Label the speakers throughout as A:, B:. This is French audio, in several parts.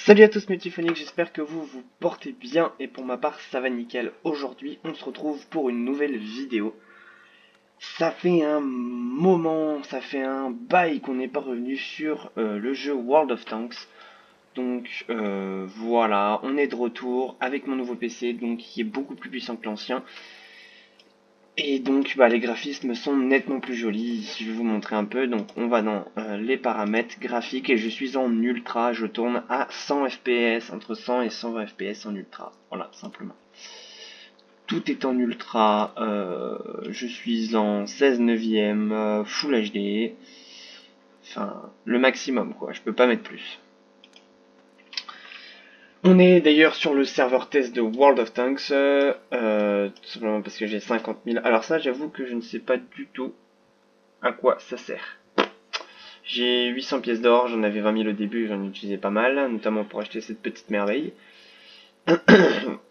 A: Salut à tous Multiphoniques, j'espère que vous vous portez bien et pour ma part ça va nickel. Aujourd'hui on se retrouve pour une nouvelle vidéo. Ça fait un moment, ça fait un bail qu'on n'est pas revenu sur le jeu World of Tanks. Donc voilà, on est de retour avec mon nouveau PC donc qui est beaucoup plus puissant que l'ancien. Et donc les graphismes sont nettement plus jolis, je vais vous montrer un peu. Donc on va dans les paramètres graphiques et je suis en ultra, je tourne à 100 fps, entre 100 et 120 fps en ultra, voilà simplement. Tout est en ultra, je suis en 16 neuvième, Full HD, enfin le maximum quoi, je peux pas mettre plus. On est d'ailleurs sur le serveur test de World of Tanks, tout simplement parce que j'ai 50 000. Alors ça, j'avoue que je ne sais pas du tout à quoi ça sert. J'ai 800 pièces d'or, j'en avais 20 000 au début, j'en utilisais pas mal, notamment pour acheter cette petite merveille.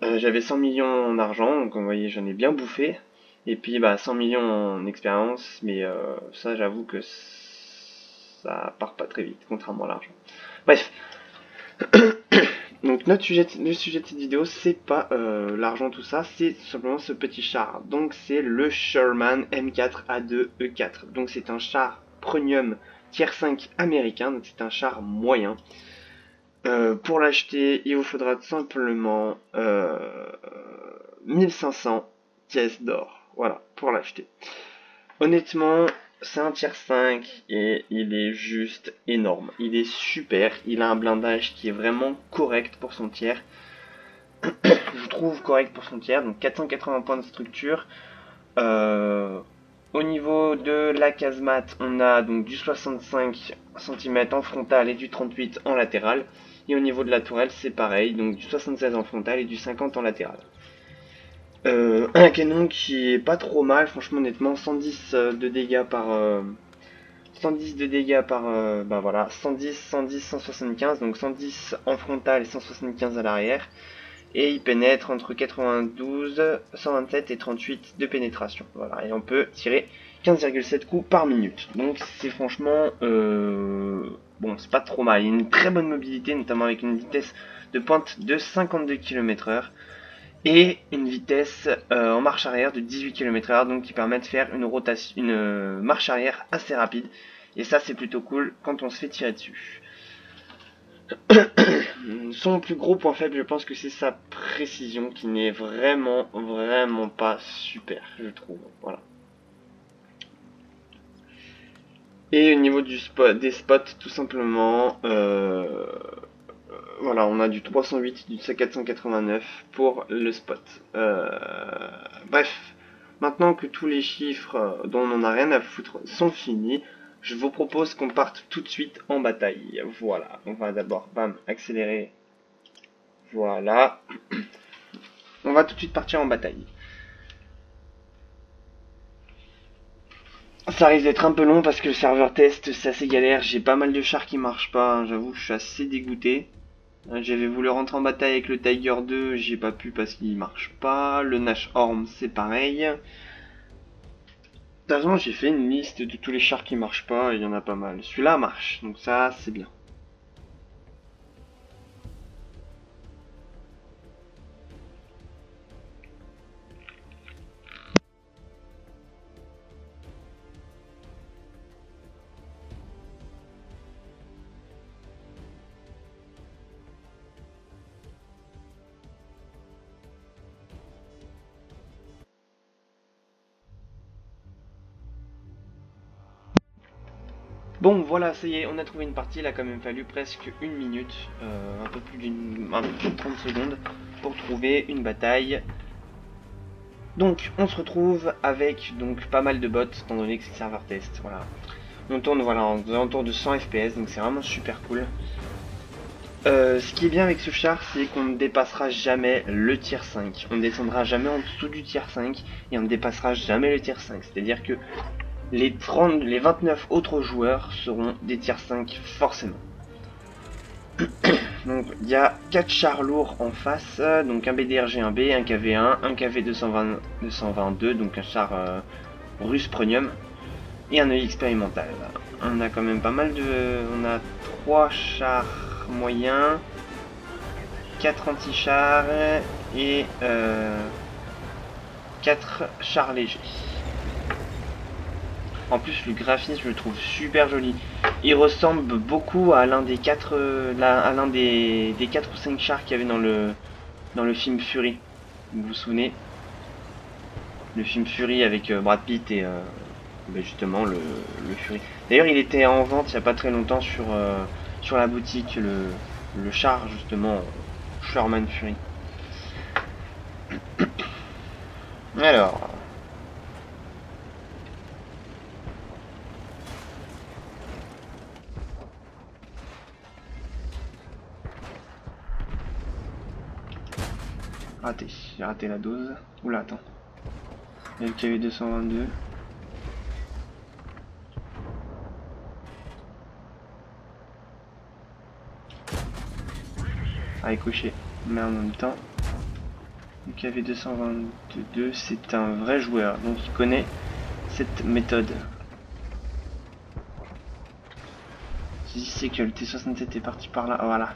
A: J'avais 100 millions en argent, donc vous voyez, j'en ai bien bouffé. Et puis 100 millions en expérience, mais ça, j'avoue que ça part pas très vite, contrairement à l'argent. Bref. Donc le sujet de cette vidéo, c'est pas l'argent tout ça, c'est simplement ce petit char. Donc c'est le Sherman M4A2E4. Donc c'est un char premium tier 5 américain, donc c'est un char moyen. Pour l'acheter, il vous faudra tout simplement 1500 pièces d'or. Voilà, pour l'acheter. Honnêtement, c'est un tier 5 et il est juste énorme. Il est super, il a un blindage qui est vraiment correct pour son tiers. Je trouve correct pour son tiers, donc 480 points de structure. Au niveau de la casemate, on a donc du 65 cm en frontal et du 38 en latéral. Et au niveau de la tourelle, c'est pareil, donc du 76 en frontal et du 50 en latéral. Un canon qui est pas trop mal, franchement honnêtement, 110 de dégâts par 110 de dégâts par voilà, 110, 110, 175, donc 110 en frontal et 175 à l'arrière. Et il pénètre entre 92, 127 et 38 de pénétration. Voilà, et on peut tirer 15,7 coups par minute. Donc c'est franchement bon, c'est pas trop mal. Il y a une très bonne mobilité, notamment avec une vitesse de pointe de 52 km/h et une vitesse en marche arrière de 18 km/h, donc qui permet de faire une rotation, une marche arrière assez rapide. Et ça c'est plutôt cool quand on se fait tirer dessus. Son plus gros point faible, je pense que c'est sa précision qui n'est vraiment pas super, je trouve. Voilà. Et au niveau du spot, des spots, tout simplement, voilà, on a du 308 et du 489 pour le spot. Bref, maintenant que tous les chiffres dont on n'en a rien à foutre sont finis, je vous propose qu'on parte tout de suite en bataille. Voilà, on va d'abord, accélérer. Voilà. On va tout de suite partir en bataille. Ça risque d'être un peu long parce que le serveur test c'est assez galère. J'ai pas mal de chars qui marchent pas, hein. J'avoue que je suis assez dégoûté. J'avais voulu rentrer en bataille avec le Tiger 2, j'ai pas pu parce qu'il marche pas. Le Nashorn c'est pareil. Sérieusement, j'ai fait une liste de tous les chars qui marchent pas et il y en a pas mal. Celui-là marche, donc ça c'est bien. Bon voilà, ça y est, on a trouvé une partie, il a quand même fallu presque une minute, un peu plus de 30 secondes pour trouver une bataille. Donc on se retrouve avec donc pas mal de bots, étant donné que c'est serveur test, voilà. On tourne voilà en alentour de 100 fps, donc c'est vraiment super cool. Ce qui est bien avec ce char, c'est qu'on ne dépassera jamais le tier 5. On ne descendra jamais en dessous du tier 5 et on ne dépassera jamais le tier 5. C'est-à-dire que les 29 autres joueurs seront des tier 5 forcément. Donc il y a 4 chars lourds en face, donc un BDRG-1B, un KV-1, un KV-222, donc un char russe premium, et un œil expérimental. On a quand même pas mal de... On a 3 chars moyens, 4 anti-chars et 4 chars légers. En plus, le graphisme, je le trouve super joli. Il ressemble beaucoup à l'un des 4 des 4 ou 5 chars qu'il y avait dans le film Fury. Vous vous souvenez? Le film Fury avec Brad Pitt et ben justement le Fury. D'ailleurs, il était en vente il n'y a pas très longtemps sur la boutique, le char justement Sherman Fury. Alors, raté, j'ai raté la dose. Oula, attends. Il y a le KV 222. Ah, couché. Mais en même temps, le KV 222, c'est un vrai joueur, donc il connaît cette méthode. Je sais que le T67 est parti par là. Oh, voilà.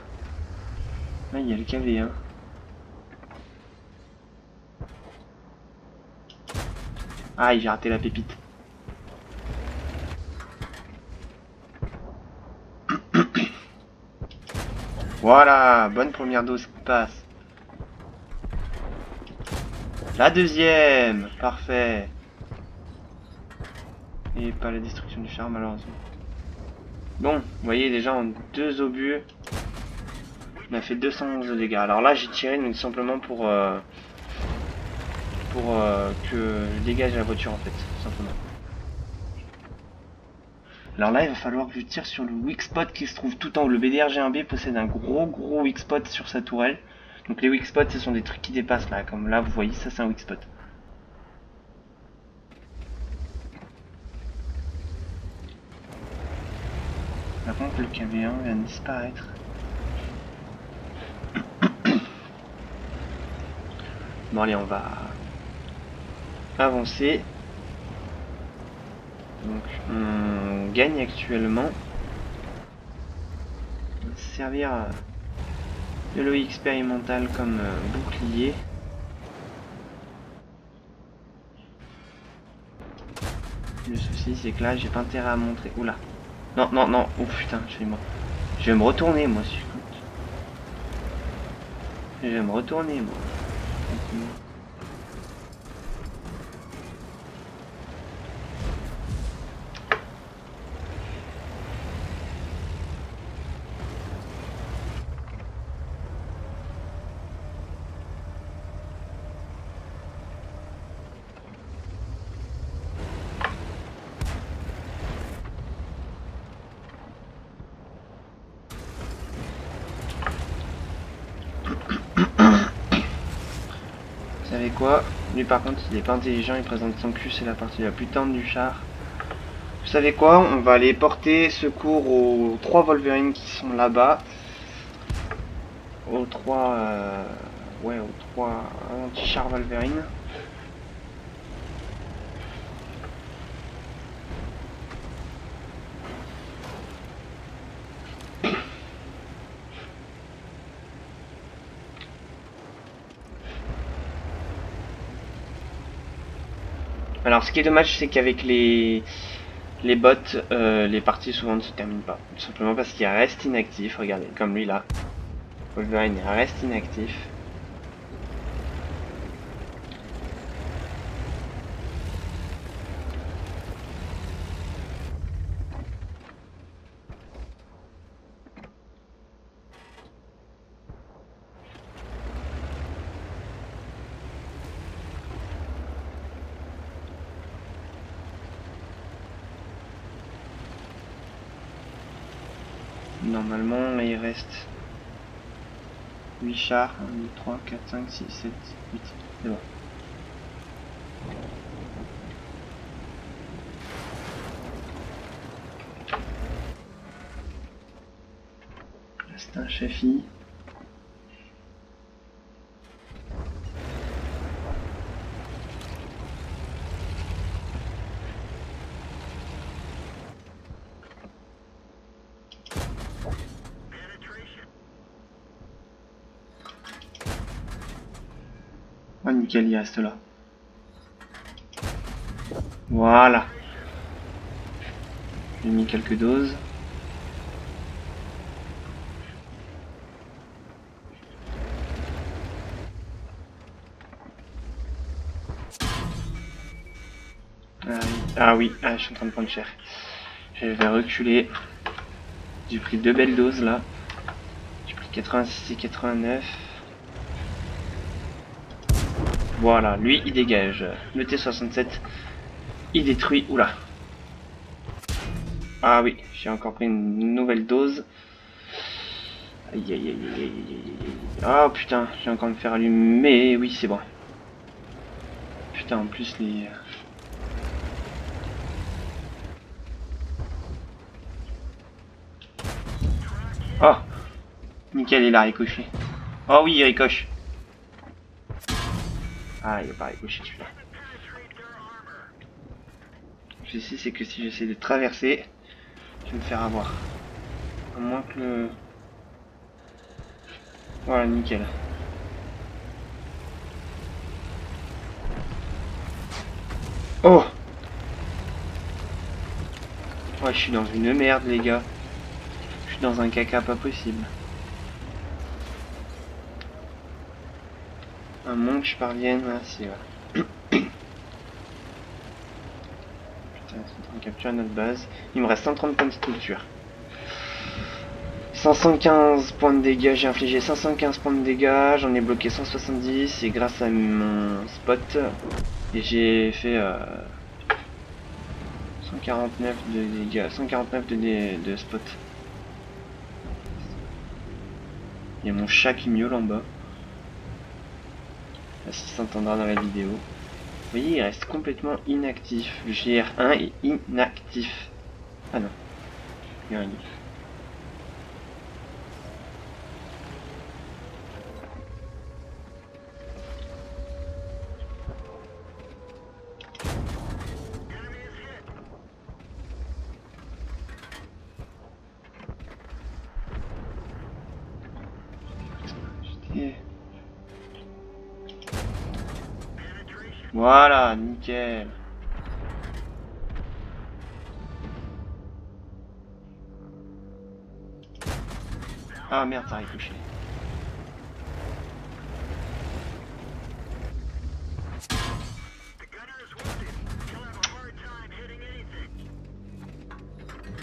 A: Là, il y a le KV, hein. Ah, j'ai raté la pépite. Voilà, bonne première dose qui passe. La deuxième, parfait. Et pas la destruction du char, malheureusement. Bon, vous voyez déjà en 2 obus, on a fait 211 de dégâts. Alors là, j'ai tiré donc, simplement pour que je dégage la voiture en fait, tout simplement. Alors là, il va falloir que je tire sur le weak spot qui se trouve tout en haut. Le BDR-G1B possède un gros weak spot sur sa tourelle. Donc les weak spots, ce sont des trucs qui dépassent là. Comme là, vous voyez, ça c'est un weak spot. Par contre, le KV1 vient de disparaître. Bon allez, on va avancer. Donc on gagne actuellement. On va se servir de l'OI expérimental comme bouclier. Le souci c'est que là j'ai pas intérêt à montrer. Oula. Non, non, non. Oh putain, je vais me retourner moi si je compte. Je vais me retourner moi. Vous savez quoi? Lui par contre il est pas intelligent, il présente son cul, c'est la partie la plus tendre du char. Vous savez quoi? On va aller porter secours aux 3 Wolverines qui sont là-bas. Aux 3 ouais, aux 3 anti-chars Wolverine. Alors ce qui est dommage c'est qu'avec les bots, les parties souvent ne se terminent pas. Tout simplement parce qu'il reste inactif, regardez, comme lui là. Wolverine reste inactif. Normalement, il reste 8 chars. 1, 2, 3, 4, 5, 6, 7, 8. C'est bon. C'est un chef-i. Oh nickel, il reste là. Voilà. J'ai mis quelques doses. Ah oui, je suis en train de prendre cher. Je vais reculer. J'ai pris 2 belles doses là. J'ai pris 86 et 89. Voilà, lui il dégage. Le T67, il détruit. Oula. Ah oui, j'ai encore pris une nouvelle dose. Aïe aïe aïe aïe aïe aïe. Oh putain, je vais encore me faire allumer. Oui, c'est bon. Putain, en plus les... Oh, nickel, il a ricoché. Oh oui, il ricoche. Ah, il va pas ricocher celui-là. Le souci, c'est que si j'essaie de traverser, je vais me faire avoir. À moins que le... Voilà, nickel. Oh! Ouais, je suis dans une merde, les gars. Je suis dans un caca pas possible. À moins que je parvienne... Ah, si, voilà. Putain, c'est en train de capturer notre base. Il me reste 130 points de structure. 515 points de dégâts, j'ai infligé 515 points de dégâts, j'en ai bloqué 170 et grâce à mon spot, et j'ai fait 149 de dégâts, 149 de spot. Il y a mon chat qui miaule en bas. Ça s'entendra dans la vidéo. Vous voyez, il reste complètement inactif. Le GR1 est inactif. Ah non. Il y a un livre. Voilà, nickel. Ah merde, ça a touché.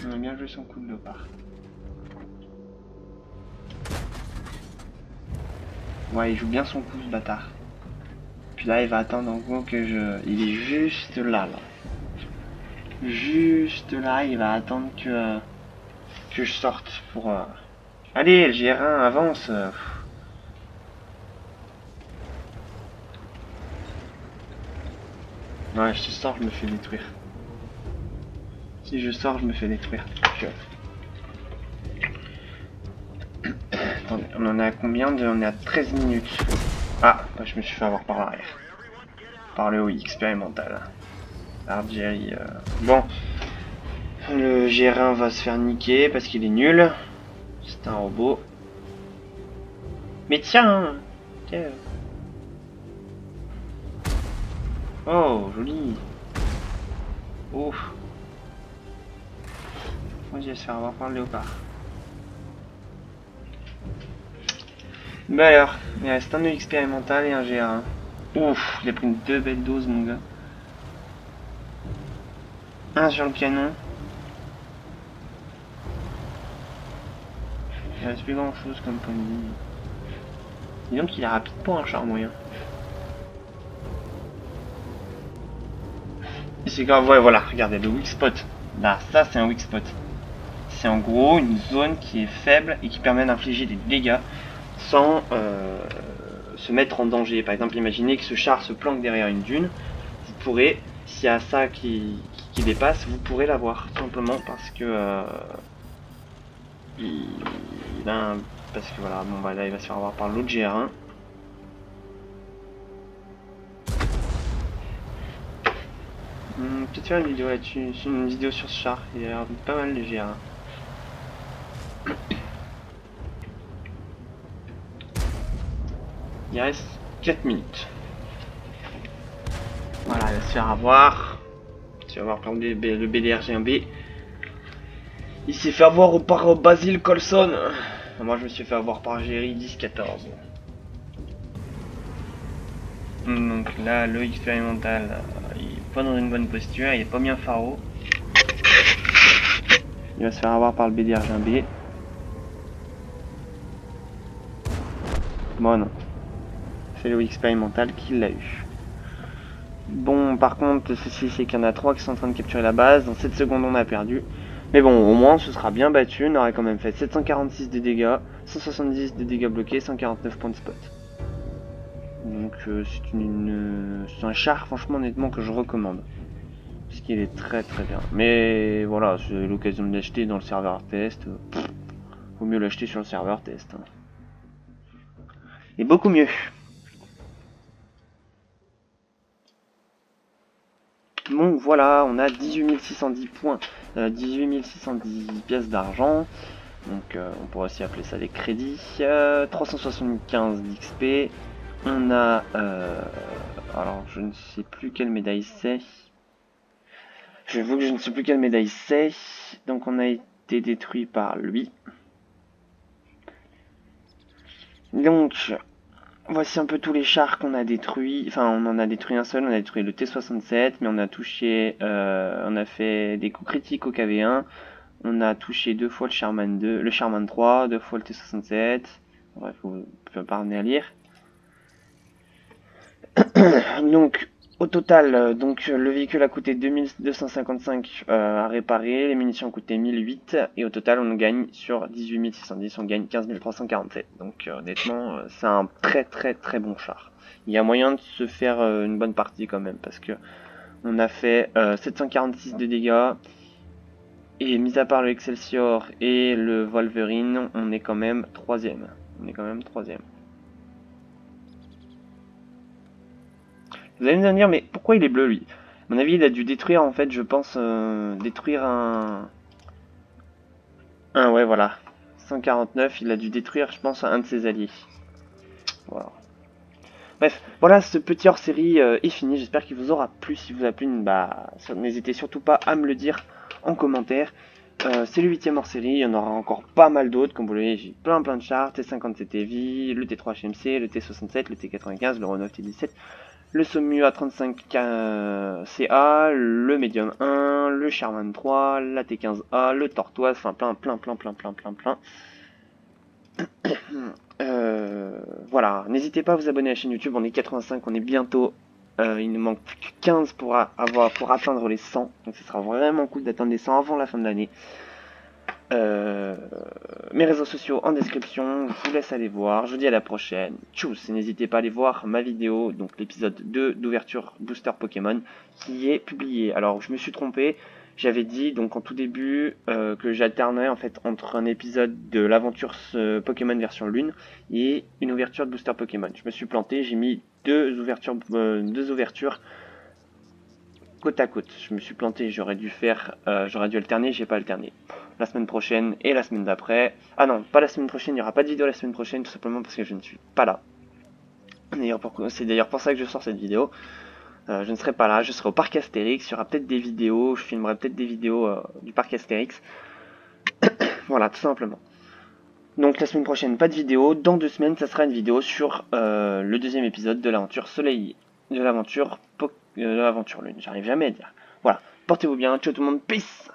A: On a bien joué son coup de léopard. Ouais, il joue bien son coup, ce bâtard. Puis là, il va attendre en gros que je... Il est juste là, là. Juste là, il va attendre que je sorte pour... Allez, le GR1, avance. Ouais, si je sors, je me fais détruire. Si je sors, je me fais détruire. Attendez, on en est à combien de... On est à 13 minutes. Ah, bah, je me suis fait avoir par l'arrière. Par le haut expérimental. Artillerie. Bon. Le GR1 va se faire niquer parce qu'il est nul. C'est un robot. Mais tiens, tiens. Oh, joli. Ouf. Moi, je vais se faire avoir par le léopard. Bah alors, il reste un expérimental et un GR1. Ouf, il a pris une 2 belles doses, mon gars. Un sur le canon. Il reste plus grand chose comme point de vue. Dis donc il est rapide pour un char moyen. C'est grave, ouais voilà, regardez le weak spot. Là, ça c'est un weak spot. C'est en gros une zone qui est faible et qui permet d'infliger des dégâts sans se mettre en danger. Par exemple, imaginez que ce char se planque derrière une dune. Vous pourrez, s'il y a ça qui dépasse, vous pourrez l'avoir. Tout simplement parce que... parce que voilà, bon bah là il va se faire avoir par l'autre GR1. Peut-être faire une vidéo là-dessus, une vidéo sur ce char, il a l'air pas mal les GR1. Il reste 4 minutes. Voilà, il va se faire avoir. Tu vas voir par le BDRG1B. Il s'est fait avoir par Basil Colson. Moi je me suis fait avoir par Jerry 10-14. Donc là, le expérimental, il est pas dans une bonne posture, il est pas bien pharo. Il va se faire avoir par le BDRG1B. Bon non. C'est le expérimental qui l'a eu. Bon, par contre, ceci c'est qu'il y en a 3 qui sont en train de capturer la base. Dans 7 secondes, on a perdu. Mais bon, au moins, ce sera bien battu. On aurait quand même fait 746 de dégâts, 170 de dégâts bloqués, 149 points de spot. Donc, c'est un char, franchement, honnêtement, que je recommande. Parce qu'il est très très bien. Mais voilà, c'est l'occasion de l'acheter dans le serveur test. Vaut mieux l'acheter sur le serveur test. Hein. Et beaucoup mieux. Bon voilà, on a 18 610 points, 18 610 pièces d'argent, donc on pourrait aussi appeler ça des crédits, 375 d'XP, on a, alors je ne sais plus quelle médaille c'est, j'avoue que je ne sais plus quelle médaille c'est, donc on a été détruit par lui, donc voici un peu tous les chars qu'on a détruits. Enfin, on en a détruit un seul, on a détruit le T-67, mais on a touché, on a fait des coups critiques au KV-1. On a touché 2 fois le Sherman 2, le Sherman 3, 2 fois le T-67. Bref, vous pouvez pas revenir à lire. Donc, au total, le véhicule a coûté 2255 à réparer, les munitions ont coûté 1008, et au total, on gagne sur 18 610, on gagne 15 347. Donc, honnêtement, c'est un très très très bon char. Il y a moyen de se faire une bonne partie quand même, parce que on a fait 746 de dégâts, et mis à part le Excelsior et le Wolverine, on est quand même troisième. On est quand même troisième. Vous allez me dire, mais pourquoi il est bleu lui? À mon avis, il a dû détruire, en fait, je pense, détruire un... ouais, voilà. 149, il a dû détruire, je pense, un de ses alliés. Voilà. Bref, voilà, ce petit hors-série est fini. J'espère qu'il vous aura plu. Si vous a plu, bah, n'hésitez surtout pas à me le dire en commentaire. C'est le 8ème hors-série, il y en aura encore pas mal d'autres. Comme vous le voyez, j'ai plein de chars. T57 Heavy, le T3 HMC, le T67, le T95, le Renault T17, le Somu A35 CA, le Medium 1, le Sherman 3, la T15A, le Tortoise, enfin plein. Voilà, n'hésitez pas à vous abonner à la chaîne YouTube, on est 85, on est bientôt, il nous manque plus que 15 pour atteindre les 100, donc ce sera vraiment cool d'atteindre les 100 avant la fin de l'année. Mes réseaux sociaux en description, je vous laisse aller voir, je vous dis à la prochaine, tchuss, et n'hésitez pas à aller voir ma vidéo, donc l'épisode 2 d'ouverture Booster Pokémon, qui est publié. Alors je me suis trompé, j'avais dit donc en tout début que j'alternais en fait entre un épisode de l'aventure Pokémon version Lune et une ouverture de Booster Pokémon. Je me suis planté, j'ai mis deux ouvertures côte à côte. Je me suis planté, j'aurais dû alterner, j'ai pas alterné. La semaine prochaine et la semaine d'après. Ah non, pas la semaine prochaine, il n'y aura pas de vidéo la semaine prochaine, tout simplement parce que je ne suis pas là. C'est d'ailleurs pour ça que je sors cette vidéo. Je ne serai pas là, je serai au parc Astérix, il y aura peut-être des vidéos, je filmerai peut-être des vidéos du parc Astérix. Voilà, tout simplement. Donc la semaine prochaine, pas de vidéo. Dans 2 semaines, ça sera une vidéo sur le deuxième épisode de l'aventure Soleil, de l'aventure Lune. J'arrive jamais à dire. Voilà, portez-vous bien, ciao tout le monde, peace.